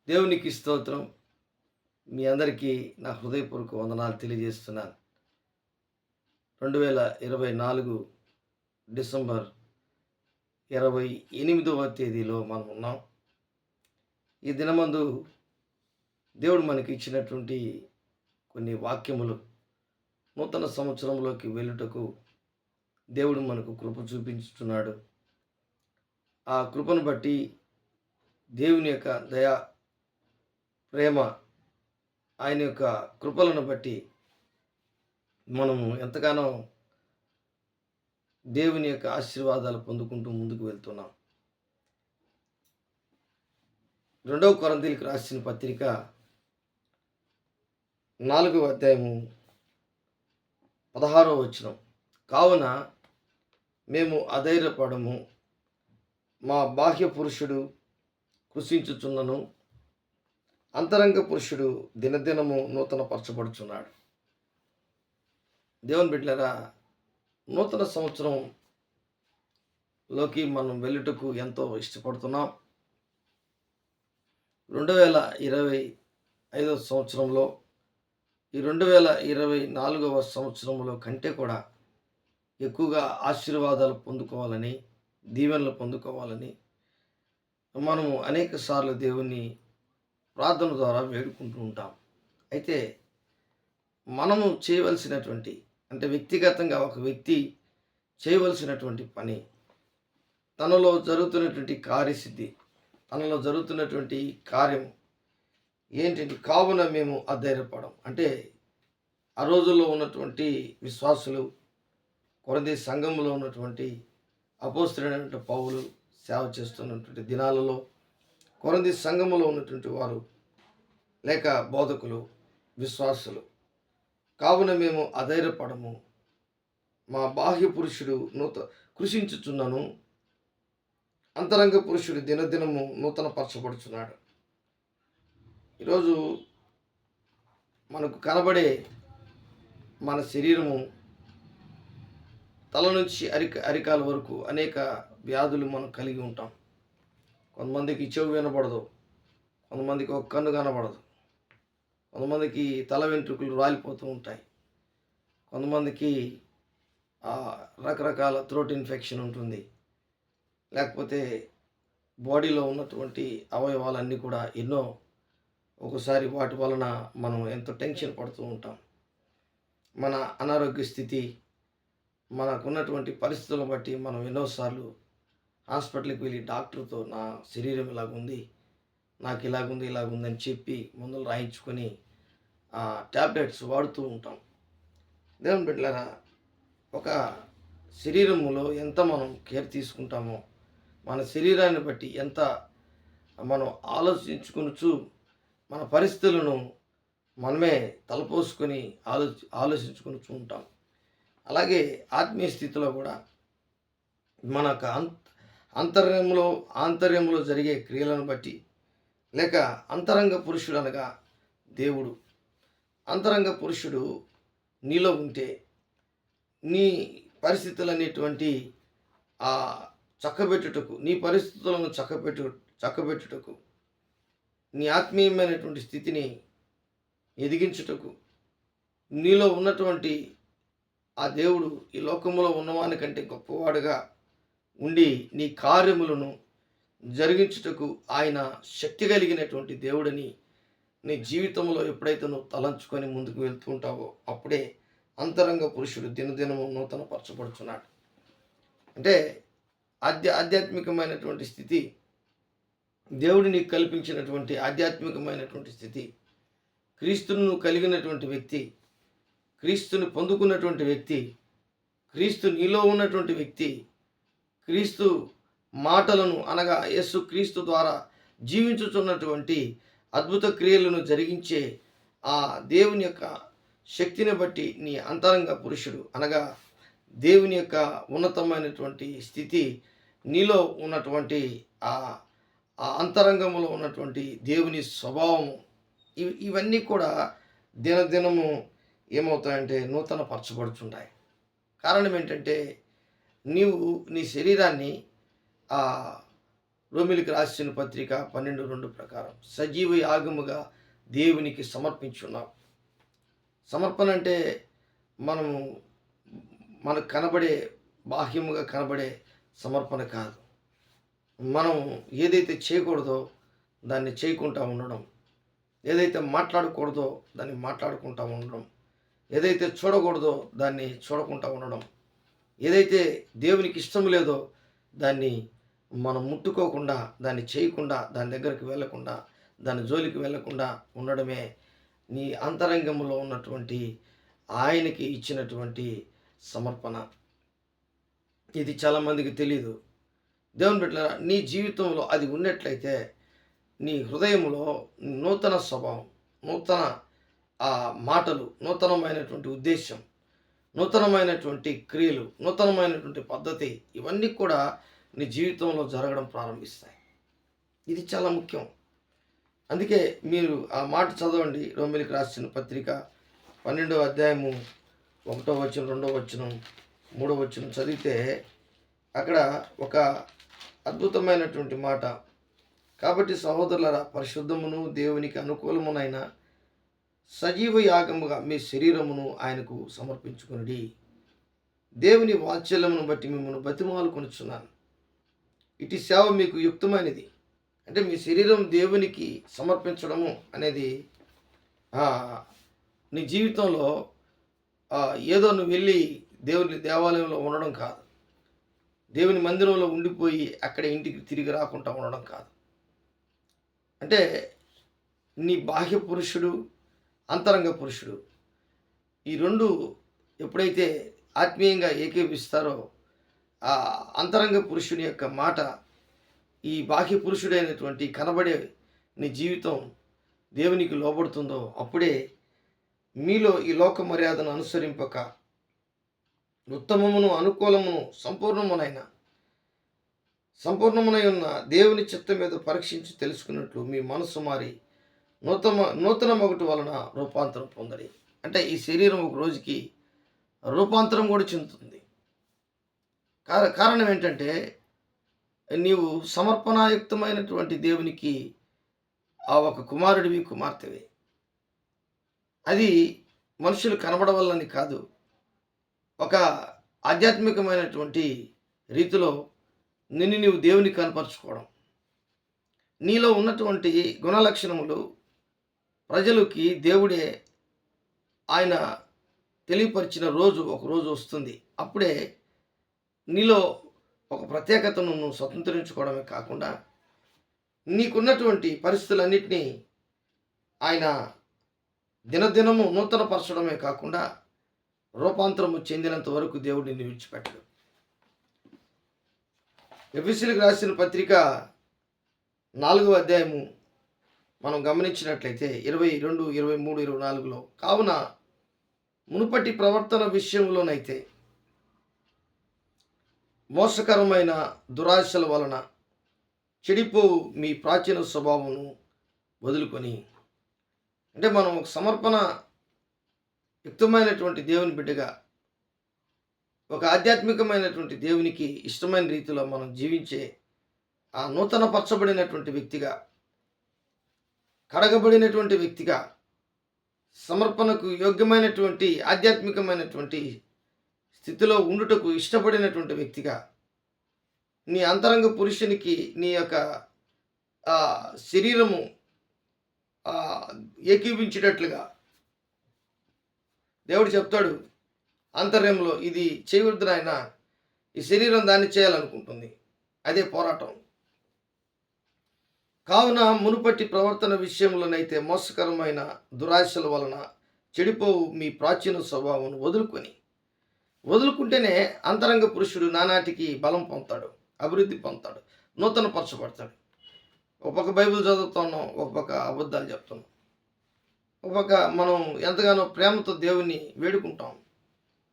దేవునికి స్తోత్రం. మీ అందరికీ నా హృదయపూర్వక వందనాలు తెలియజేస్తున్నాను. 2024 డిసెంబర్ 28వ తేదీలో మనం ఉన్నాం. ఈ దినమందు దేవుడు మనకి ఇచ్చినటువంటి కొన్ని వాక్యములు నూతన సంవత్సరంలోకి వెళ్ళుటకు దేవుడు మనకు కృప చూపించుచున్నాడు. ఆ కృపను బట్టి దేవుని యొక్క దయ, ప్రేమ, ఆయన యొక్క కృపలను బట్టి మనము ఎంతగానో దేవుని యొక్క ఆశీర్వాదాలు పొందుకుంటూ ముందుకు వెళ్తున్నాం. 2వ కొరింథీయులకు రాసిన పత్రిక 4వ అధ్యాయము 16వ వచనం. కావున మేము అధైర్యపడము, మా బాహ్య పురుషుడు కృషించుచున్నను, అంతరంగ పురుషుడు దినదినము నూతన పరచబడుచున్నాడు. దేవుని బిడ్డలారా, నూతన సంవత్సరంలోకి మనం వెళ్ళుటకు ఎంతో ఇష్టపడుతున్నాం. 2025 సంవత్సరంలో ఈ 2024వ సంవత్సరంలో కంటే కూడా ఎక్కువగా ఆశీర్వాదాలు పొందుకోవాలని, దీవెనలు పొందుకోవాలని మనము అనేక సార్లు దేవుణ్ణి ప్రార్థన ద్వారా వేడుకుంటూ ఉంటాం. అయితే మనము చేయవలసినటువంటి, అంటే వ్యక్తిగతంగా ఒక వ్యక్తి చేయవలసినటువంటి పని, తనలో జరుగుతున్నటువంటి కార్యసిద్ధి, తనలో జరుగుతున్నటువంటి కార్యం ఏంటంటే, కావున మేము అధైర్యపడం. అంటే ఆ రోజుల్లో ఉన్నటువంటి విశ్వాసులు, కొరింథీ సంఘంలో ఉన్నటువంటి అపోస్తలుడైన పౌలు సేవ చేస్తున్నటువంటి దినాలలో కొరింథీ సంఘములో ఉన్నటువంటి వారు లేక బోధకులు, విశ్వాసులు, కావున మేము అధైర్యపడము, మా బాహ్య పురుషుడు కృషించుచున్నను, అంతరంగ పురుషుడు దినదినము నూతన పరచబడుచున్నాడు. ఈరోజు మనకు కనబడే మన శరీరము తల నుంచి అరికాల వరకు అనేక వ్యాధులు మనం కలిగి ఉంటాం. కొంతమందికి చెవు వినబడదు, కొంతమందికి ఒక కన్ను కనబడదు, కొంతమందికి తల వెంట్రుకలు రాలిపోతూ ఉంటాయి, కొంతమందికి రకరకాల థ్రోట్ ఇన్ఫెక్షన్ ఉంటుంది, లేకపోతే బాడీలో ఉన్నటువంటి అవయవాలన్నీ కూడా ఎన్నో, ఒకసారి వాటి వలన మనం ఎంతో టెన్షన్ పడుతూ ఉంటాం. మన అనారోగ్య స్థితి, మనకున్నటువంటి పరిస్థితులను బట్టి మనం ఎన్నోసార్లు హాస్పిటల్కి వెళ్ళి డాక్టర్తో నా శరీరం ఇలాగుంది, నాకు ఇలాగుంది అని చెప్పి మందులు రాయించుకొని ట్యాబ్లెట్స్ వాడుతూ ఉంటాం. దేవుని బిడ్డలారా, ఒక శరీరములో ఎంత మనం కేర్ తీసుకుంటామో, మన శరీరాన్ని బట్టి ఎంత మనం ఆలోచించుకొనుచు మన పరిస్థితులను మనమే తలపోసుకొని ఆలోచించుకొనుచు ఉంటాం. అలాగే ఆత్మీయ స్థితిలో కూడా మనకు ఆంతర్యంలో జరిగే క్రియలను బట్టి, లేక అంతరంగ పురుషుడు అనగా దేవుడు, అంతరంగ పురుషుడు నీలో ఉంటే నీ పరిస్థితులనేటువంటి చక్కబెట్టుటకు, నీ పరిస్థితులను చక్కబెట్టుటకు, నీ ఆత్మీయమైనటువంటి స్థితిని ఎదిగించుటకు, నీలో ఉన్నటువంటి ఆ దేవుడు ఈ లోకంలో ఉన్నవాని కంటే గొప్పవాడుగా ఉండి నీ కార్యములను జరిగించుటకు ఆయన శక్తి కలిగినటువంటి దేవుడని నీ జీవితంలో ఎప్పుడైతే నువ్వు తలంచుకొని ముందుకు వెళ్తూ ఉంటావో, అప్పుడే అంతరంగ పురుషుడు దినదినము నూతన పరచబడుచున్నాడు. అంటే ఆధ్యాత్మికమైనటువంటి స్థితి, దేవుడు నీకు కల్పించినటువంటి ఆధ్యాత్మికమైనటువంటి స్థితి, క్రీస్తును కలిగినటువంటి వ్యక్తి, క్రీస్తుని పొందుకున్నటువంటి వ్యక్తి, క్రీస్తు నీలో ఉన్నటువంటి వ్యక్తి, క్రీస్తు మాటలను అనగా యేసు క్రీస్తు ద్వారా జీవించుతున్నటువంటి అద్భుత క్రియలను జరిగించే ఆ దేవుని యొక్క శక్తిని బట్టి నీ అంతరంగ పురుషుడు అనగా దేవుని యొక్క ఉన్నతమైనటువంటి స్థితి, నీలో ఉన్నటువంటి ఆ అంతరంగంలో ఉన్నటువంటి దేవుని స్వభావము, ఇవన్నీ కూడా దినదినము ఏమవుతాయంటే నూతన పరచబడుచుంటాయి. కారణం ఏంటంటే, నీవు నీ శరీరాన్ని రోమిలికి రాసిన పత్రిక 12:2 ప్రకారం సజీవ యాగముగా దేవునికి సమర్పించున్నాం. సమర్పణ అంటే మనము మనకు కనబడే బాహ్యముగా కనబడే సమర్పణ కాదు. మనం ఏదైతే చేయకూడదో దాన్ని చేయకుండా ఉండడం, ఏదైతే మాట్లాడకూడదో దాన్ని మాట్లాడుకుంటూ ఉండడం, ఏదైతే చూడకూడదో దాన్ని చూడకుండా ఉండడం, ఏదైతే దేవునికి ఇష్టం లేదో దాన్ని మనం ముట్టుకోకుండా, దాన్ని చేయకుండా, దాని దగ్గరికి వెళ్ళకుండా, దాని జోలికి వెళ్ళకుండా ఉండడమే నీ అంతరంగంలో ఉన్నటువంటి ఆయనకి ఇచ్చినటువంటి సమర్పణ. ఇది చాలామందికి తెలీదు. దేవుని బిడ్డలారా, నీ జీవితంలో అది ఉన్నట్లయితే నీ హృదయంలో నూతన స్వభావం, నూతన మాటలు, నూతనమైనటువంటి ఉద్దేశం, నూతనమైనటువంటి క్రియలు, నూతనమైనటువంటి పద్ధతి ఇవన్నీ కూడా నీ జీవితంలో జరగడం ప్రారంభిస్తాయి. ఇది చాలా ముఖ్యం. అందుకే మీరు ఆ మాట చదవండి. రోమిలికి రాసిన పత్రిక 12వ అధ్యాయము 1వ వచనం, 2వ వచనం, 3వ వచనం చదివితే అక్కడ ఒక అద్భుతమైనటువంటి మాట. కాబట్టి సహోదరులారా, పరిశుద్ధమును దేవునికి అనుకూలమునైన సజీవ యాగముగా మీ శరీరమును ఆయనకు సమర్పించుకొనుడి. దేవుని వాత్సల్యమును బట్టి మిమ్మల్ని బతిమాలుకొనుచున్నాను. ఇటు సేవ మీకు యుక్తమైనది. అంటే మీ శరీరం దేవునికి సమర్పించడము అనేది నీ జీవితంలో ఏదో నువ్వు వెళ్ళి దేవుని దేవాలయంలో ఉండడం కాదు. దేవుని మందిరంలో ఉండిపోయి అక్కడ ఇంటికి తిరిగి రాకుండా ఉండడం కాదు. అంటే నీ బాహ్య పురుషుడు, అంతరంగ పురుషుడు ఈ రెండు ఎప్పుడైతే ఆత్మీయంగా ఏకీపిస్తారో ఆ అంతరంగ పురుషుని యొక్క మాట ఈ బాహ్య పురుషుడైనటువంటి కనబడే నీ జీవితం దేవునికి లోబడుతుందో అప్పుడే మీలో ఈ లోక మర్యాదను అనుసరింపక ఉత్తమమును, అనుకూలమును, సంపూర్ణమునై ఉన్న దేవుని చిత్తం మీద పరీక్షించి తెలుసుకున్నట్లు మీ మనస్సు మారి నూతన మొగటు వలన రూపాంతరం పొందడి. అంటే ఈ శరీరం ఒక రోజుకి రూపాంతరం కూడా చెందుతుంది. కారణం ఏంటంటే నీవు సమర్పణాయుక్తమైనటువంటి దేవునికి ఒక కుమారుడివి, కుమార్తెవి. అది మనుషులు కనబడవల్లని కాదు, ఒక ఆధ్యాత్మికమైనటువంటి రీతిలో నిన్ను నీవు దేవునికి కనపరుచుకోవడం. నీలో ఉన్నటువంటి గుణలక్షణములు ప్రజలకి దేవుడే ఆయన తెలియపరిచిన రోజు ఒక రోజు వస్తుంది. అప్పుడే నీలో ఒక ప్రత్యేకతను నువ్వు స్వతంత్రించుకోవడమే కాకుండా నీకున్నటువంటి పరిస్థితులన్నింటినీ ఆయన దినదినము నూతనపరచడమే కాకుండా రూపాంతరము చెందినంత వరకు దేవుడు నిన్ను విడిచిపెట్టడు. ఎఫెసీయులకు రాసిన పత్రిక 4వ అధ్యాయము మనం గమనించినట్లయితే 22, 23, 24లో కావున మునుపటి ప్రవర్తన విషయంలోనైతే మోసకరమైన దురాశల వలన చెడిపోవు మీ ప్రాచీన స్వభావమును వదులుకొని, అంటే మనం ఒక సమర్పణ యుక్తమైనటువంటి దేవుని బిడ్డగా, ఒక ఆధ్యాత్మికమైనటువంటి దేవునికి ఇష్టమైన రీతిలో మనం జీవించే ఆ నూతన పరచబడినటువంటి వ్యక్తిగా, కడగబడినటువంటి వ్యక్తిగా, సమర్పణకు యోగ్యమైనటువంటి ఆధ్యాత్మికమైనటువంటి స్థితిలో ఉండుటకు ఇష్టపడినటువంటి వ్యక్తిగా, నీ అంతరంగ పురుషునికి నీ యొక్క శరీరము ఏకీభించేటట్లుగా దేవుడు చెప్తాడు అంతర్యంలో, ఇది చేయవద్దు నాయన, ఈ శరీరం దాన్ని చేయాలనుకుంటుంది. అదే పోరాటం. కావున మునుపటి ప్రవర్తన విషయంలోనైతే మోసకరమైన దురాశల వలన చెడిపోవు మీ ప్రాచీన స్వభావం వదులుకుంటేనే అంతరంగ పురుషుడు నానాటికి బలం పొందుతాడు, అభివృద్ధి పొందుతాడు, నూతన పరచబడతాడు. ఒక పక్క బైబిల్ చదువుతున్నాం, ఒక పక్క అబద్ధాలు చెప్తున్నాం, ఒక పక్క మనం ఎంతగానో ప్రేమతో దేవుని వేడుకుంటాం.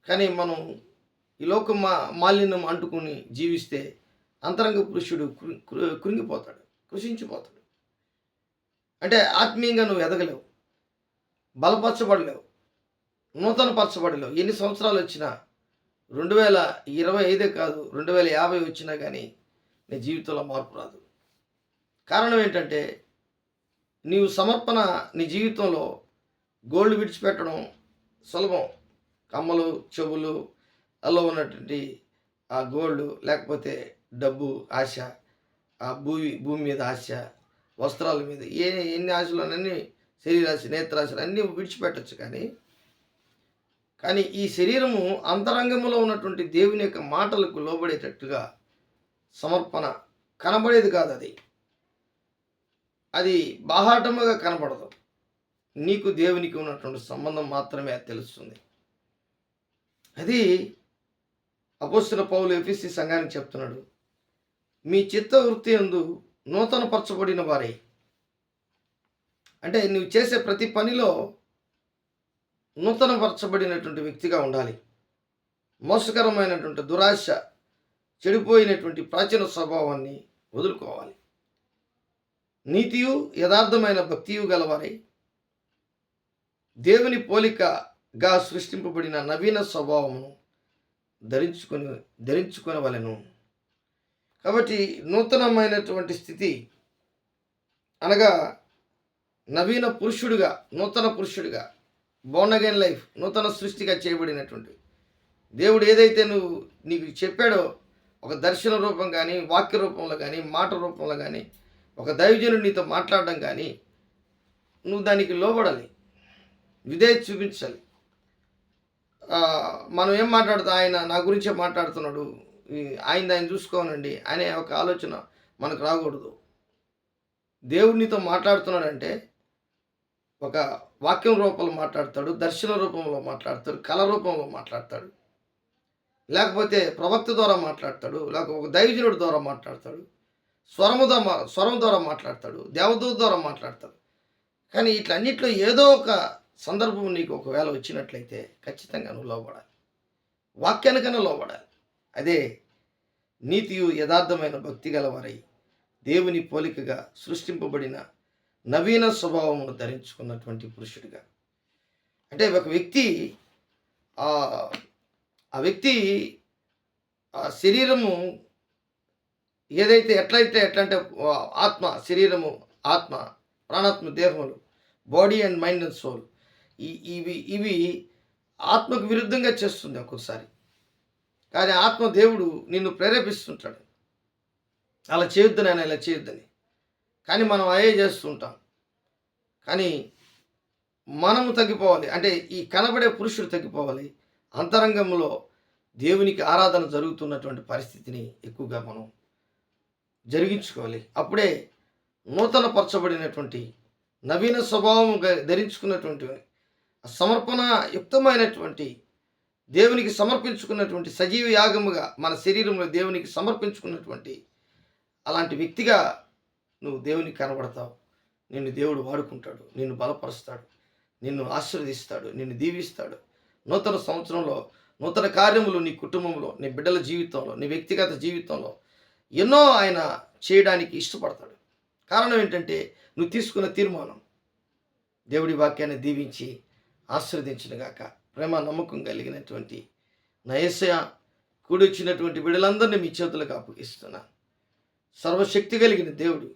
కానీ మనం ఈ లోక మాలిన్యం అంటుకుని జీవిస్తే అంతరంగ పురుషుడు కృంగిపోతాడు, కృషించిపోతాడు. అంటే ఆత్మీయంగా నువ్వు ఎదగలేవు, బలపరచబడలేవు, నూతన పరచబడలేవు. ఎన్ని సంవత్సరాలు వచ్చినా 2025 కాదు 2050 వచ్చినా కానీ నీ జీవితంలో మార్పు రాదు. కారణం ఏంటంటే నీవు సమర్పణ నీ జీవితంలో గోల్డ్ విడిచిపెట్టడం సులభం. కమ్మలు, చెవులు, అల్లో ఉన్నటువంటి ఆ గోల్డ్, లేకపోతే డబ్బు ఆశ, ఆ భూమి మీద ఆశ, వస్త్రాల మీద ఎన్ని ఆశలన్నీ, శరీరాశ, నేత్రాశలు అన్నీ విడిచిపెట్టచ్చు. కానీ ఈ శరీరము అంతరంగంలో ఉన్నటువంటి దేవుని యొక్క మాటలకు లోబడేటట్టుగా సమర్పణ కనబడేది కాదు. అది బాహాటముగా కనబడదు. నీకు దేవునికి ఉన్నటువంటి సంబంధం మాత్రమే అది తెలుస్తుంది. అది అపోస్తలుడైన పౌలు ఎఫెసీ సంఘానికి చెప్తున్నాడు, మీ చిత్తవృత్తి యందు నూతన పరచబడిన వారే. అంటే నువ్వు చేసే ప్రతి పనిలో నూతన పరచబడినటువంటి వ్యక్తిగా ఉండాలి. మోసకరమైనటువంటి దురాశ, చెడిపోయినటువంటి ప్రాచీన స్వభావాన్ని వదులుకోవాలి. నీతియు యథార్థమైన భక్తియు గలవారై దేవుని పోలికగా సృష్టింపబడిన నవీన స్వభావమును ధరించుకొనవలెను. కాబట్టి నూతనమైనటువంటి స్థితి అనగా నవీన పురుషుడిగా, నూతన పురుషుడిగా, బోర్న్ అగైన్ లైఫ్, నూతన సృష్టిగా చేయబడినటువంటి దేవుడు ఏదైతే నీకు చెప్పాడో, ఒక దర్శన రూపం కానీ, వాక్య రూపంలో కానీ, మాట రూపంలో కానీ, ఒక దైవజనుడు నీతో మాట్లాడడం కానీ, నువ్వు దానికి లోబడాలి, విధేయత చూపించాలి. మనం ఏం మాట్లాడుతాం, ఆయన నా గురించే మాట్లాడుతున్నాడు, ఆయన చూసుకోనండి అనే ఒక ఆలోచన మనకు రాకూడదు. దేవుడు నీతో మాట్లాడుతున్నాడంటే ఒక వాక్యం రూపంలో మాట్లాడతాడు, దర్శన రూపంలో మాట్లాడతాడు, కళ రూపంలో మాట్లాడతాడు, లేకపోతే ప్రవక్త ద్వారా మాట్లాడతాడు, లేకపోతే ఒక దైవజనుడి ద్వారా మాట్లాడతాడు, స్వరం ద్వారా మాట్లాడతాడు, దేవదూత ద్వారా మాట్లాడతాడు. కానీ ఇట్లన్నిట్లో ఏదో ఒక సందర్భం నీకు ఒకవేళ వచ్చినట్లయితే ఖచ్చితంగా నువ్వు లోబడాలి, వాక్యానికన్నా లోబడాలి. అదే నీతియు యథార్థమైన భక్తి గలవారై దేవుని పోలికగా సృష్టింపబడిన నవీన స్వభావమును ధరించుకున్నటువంటి పురుషుడిగా. అంటే ఒక వ్యక్తి ఆ వ్యక్తి శరీరము ఏదైతే ఎట్లంటే ఆత్మ, శరీరము, ఆత్మ, ప్రాణాత్మ, దేహములు, body and mind and soul, ఇవి ఆత్మకు విరుద్ధంగా చేస్తుంది ఒక్కొక్కసారి. కానీ ఆత్మ దేవుడు నిన్ను ప్రేరేపిస్తుంటాడు, అలా చేయొద్దని, ఆయన ఇలా చేయొద్దని. కానీ మనం అదే చేస్తుంటాం. కానీ మనము తగ్గిపోవాలి. అంటే ఈ కనబడే పురుషుడు తగ్గిపోవాలి. అంతరంగంలో దేవునికి ఆరాధన జరుగుతున్నటువంటి పరిస్థితిని ఎక్కువగా మనం జరిగించుకోవాలి. అప్పుడే నూతన పరచబడినటువంటి నవీన స్వభావం ధరించుకున్నటువంటి సమర్పణ యుక్తమైనటువంటి దేవునికి సమర్పించుకున్నటువంటి సజీవ యాగముగా మన శరీరంలో దేవునికి సమర్పించుకున్నటువంటి అలాంటి వ్యక్తిగా నువ్వు దేవునికి కనబడతావు. నిన్ను దేవుడు వాడుకుంటాడు, నిన్ను బలపరుస్తాడు, నిన్ను ఆశీర్వదిస్తాడు, నిన్ను దీవిస్తాడు. నూతన సంవత్సరంలో నూతన కార్యములు నీ కుటుంబంలో, నీ బిడ్డల జీవితంలో, నీ వ్యక్తిగత జీవితంలో ఎన్నో ఆయన చేయడానికి ఇష్టపడతాడు. కారణం ఏంటంటే నువ్వు తీసుకున్న తీర్మానం. దేవుడి వాక్యాన్ని దీవించి ఆశీర్వదించునుగాక. ప్రేమ నమ్మకం కలిగినటువంటి నా యేసయ్య, కూడొచ్చినటువంటి బిడ్డలందరినీ మీ చేతులకు అప్పగిస్తున్నాను. సర్వశక్తి కలిగిన దేవుడు,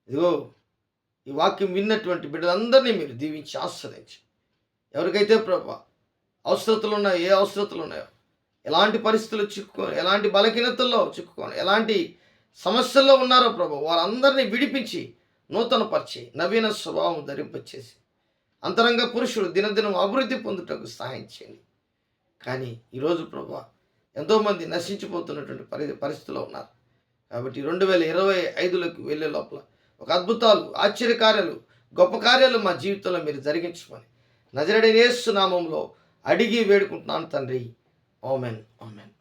ఇదిగో ఈ వాక్యం విన్నటువంటి బిడ్డలందరినీ మీరు దీవించి ఆశీర్వదించి, ఎవరికైతే ప్రభా అవసరతలు ఉన్నాయో, ఏ అవసరతలు ఉన్నాయో, ఎలాంటి పరిస్థితులు చిక్కుకొని, ఎలాంటి బలహీనతల్లో చిక్కుకొని, ఎలాంటి సమస్యల్లో ఉన్నారో ప్రభా, వారందరినీ విడిపించి నూతన పరిచి నవీన స్వభావం ధరింపచేసి అంతరంగ పురుషుడు దినదినం అభివృద్ధి పొందుటకు సహాయం చేయండి. కానీ ఈరోజు ప్రభా ఎంతోమంది నశించిపోతున్నటువంటి పరిస్థితిలో ఉన్నారు. కాబట్టి 2025లోకి వెళ్ళే లోపల ఒక అద్భుతాలు, ఆశ్చర్యకార్యాలు, గొప్ప కార్యాలు మా జీవితంలో మీరు జరిగించమని నజరేయుడైన యేసు నామములో అడిగి వేడుకుంటున్నాను తండ్రి. ఆమేన్, ఆమేన్.